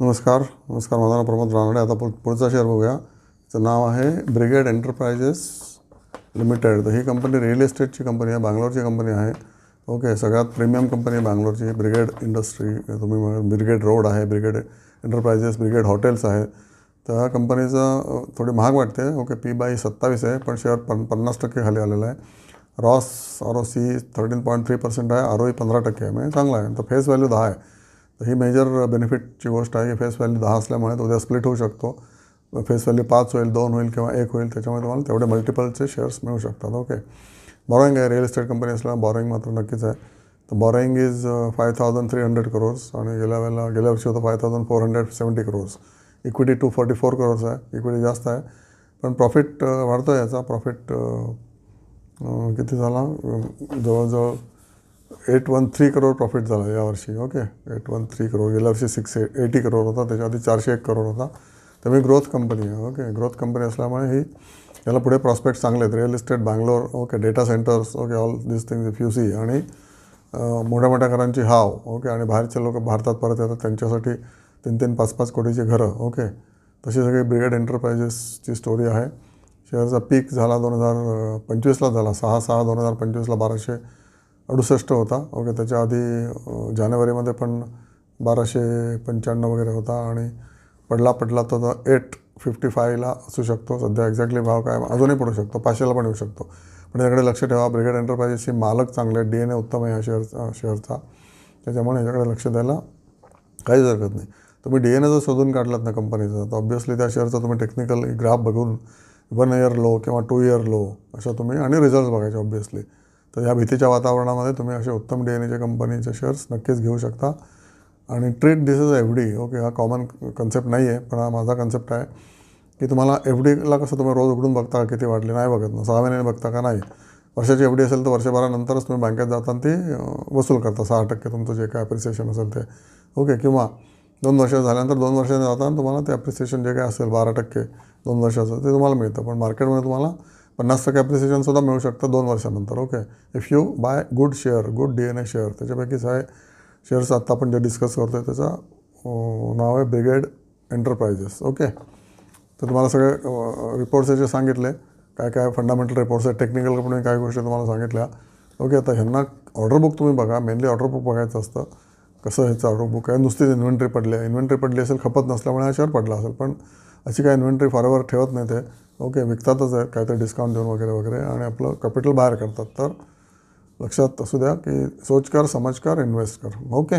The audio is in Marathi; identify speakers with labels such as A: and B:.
A: नमस्कार माझं नाव प्रमोद रानडे. आता पुढचा शेअर बघूया. त्याचं नाव आहे ब्रिगेड एंटरप्राइजेस लिमिटेड. तर ही कंपनी रिअल इस्टेटची कंपनी आहे, बांगलोरची कंपनी आहे. ओके, सगळ्यात प्रीमियम कंपनी आहे बांगलोरची. ब्रिगेड इंडस्ट्री तुम्ही ब्रिगेड रोड आहे, ब्रिगेड एंटरप्राइजेस, ब्रिगेड हॉटेल्स आहेत. तर ह्या कंपनीचं थोडी महाग वाटते. ओके, P/27 आहे, पण शेअर 50% खाली आलेला आहे. रॉस ROC 13.3% आहे, ROE 15% आहे, म्हणजे चांगला आहे. तर फेस व्हॅल्यू 10 आहे. तर ही मेजर बेनिफिटची गोष्ट आहे की फेस व्हॅल्यू 10 असल्यामुळे तो उद्या स्प्लिट होऊ शकतो. फेस व्हॅल्यू 5 होईल, 2 होईल किंवा 1 होईल. त्याच्यामुळे तुम्हाला तेवढे मल्टिपलचे शेअर्स मिळू शकतात. ओके, बॉरोईंग आहे, रिअल इस्टेट कंपनी असल्यामुळे बॉरोईंग मात्र नक्कीच आहे. तर बॉरोईंग इज 5,300 crores आणि गेल्या वर्षी होतं 5,470 crores. इक्विटी 244 crores आहे, इक्विटी जास्त आहे. पण प्रॉफिट वाढतो आहे. याचा प्रॉफिट किती झाला, जवळजवळ 813 crore प्रॉफिट झाला यावर्षी. Okay, 813 crore. गेल्या वर्षी 680 crore होता, त्याच्या आधी 401 crore होता. त्यामुळे ग्रोथ कंपनी आहे. ओके, ग्रोथ कंपनी असल्यामुळे ही याला पुढे प्रॉस्पेक्ट चांगले आहेत. Real estate, Bangalore, okay, data centres, okay, all this things if you see. आणि मोठ्या मोठ्या घरांची हाव. ओके, आणि बाहेरचे लोक भारतात परत येतात, त्यांच्यासाठी 3-3, 5-5 कोटीची घरं. ओके, तशी सगळी ब्रिगेड एंटरप्राइजेसची स्टोरी आहे. शेअरचा पीक झाला 2025ला झाला, 6/6/2025ला 1268 होता. ओके, त्याच्या आधी जानेवारीमध्ये पण 1295 वगैरे होता आणि पडला तो 855ला असू शकतो. सध्या एक्झॅक्टली भाव काय अजूनही पडू शकतो, 500ला पण येऊ शकतो. पण याकडे लक्ष ठेवा. ब्रिगेड एंटरप्राइजेसची मालक चांगले आहेत, DNA उत्तम आहे ह्या शेअरचा. त्याच्यामुळे ह्याच्याकडे लक्ष द्यायला काहीच हरकत नाही. तुम्ही DNA जर शोधून काढलात ना कंपनीचं, तर ऑब्व्हियसली त्या शेअरचा तुम्ही टेक्निकल ग्राफ बघून 1 year लो किंवा 2 year लो अशा तुम्ही आणि रिझल्ट बघायचे ऑब्व्हियसली. तर ह्या भीतीच्या वातावरणामध्ये तुम्ही असे उत्तम DNAच्या कंपनीचे शेअर्स नक्कीच घेऊ शकता. आणि treat this is FD. Okay, हा कॉमन कन्सेप्ट नाही आहे, पण हा माझा कन्सेप्ट आहे की तुम्हाला FDला कसं तुम्ही रोज उघडून बघता किती वाढले, नाही बघत ना, 6 महिन्याने बघता का नाही. वर्षाची FD असेल तर वर्षभरानंतरच तुम्ही बँकेत जाताना ती वसूल करता 6% तुमचं जे काय ॲप्रिसिएशन असेल ते. ओके, किंवा 2 वर्ष झाल्यानंतर 2 वर्षाने जाताना तुम्हाला ते ॲप्रिसिएशन जे काय असेल 12% 2 वर्षाचं ते तुम्हाला मिळतं. पण मार्केटमध्ये तुम्हाला 50% ॲप्रिसिएशनसुद्धा मिळू शकतं 2 वर्षानंतर. Okay, if you buy good share, good DNA share. त्याच्यापैकीच आहे शेअर्स आत्ता आपण जे डिस्कस करतो आहे त्याचं नाव आहे ब्रिगेड एंटरप्राइजेस. ओके, तर तुम्हाला सगळे रिपोर्ट्स याचे सांगितले, काय काय फंडामेंटल रिपोर्ट्स आहेत, टेक्निकल कंपनी काही गोष्टी तुम्हाला सांगितल्या. ओके, आता ह्यांना ऑर्डर बुक तुम्ही बघा, मेनली ऑर्डर बुक बघायचं असतं. कसं ह्याचं ऑर्डर बुक आहे, नुसतीच इन्व्हेंटरी पडली असेल, खपत नसल्यामुळे हा शेअर पडला असेल. पण अशी काय इन्व्हेंटरी फॉरएव्हर ठेवत नाही ते. ओके, विकतातच आहे काहीतरी डिस्काउंट देऊन वगैरे आणि आपलं कॅपिटल बाहेर करतात. तर लक्षात असू द्या की सोच कर, समझ कर, इन्व्हेस्ट कर. ओके.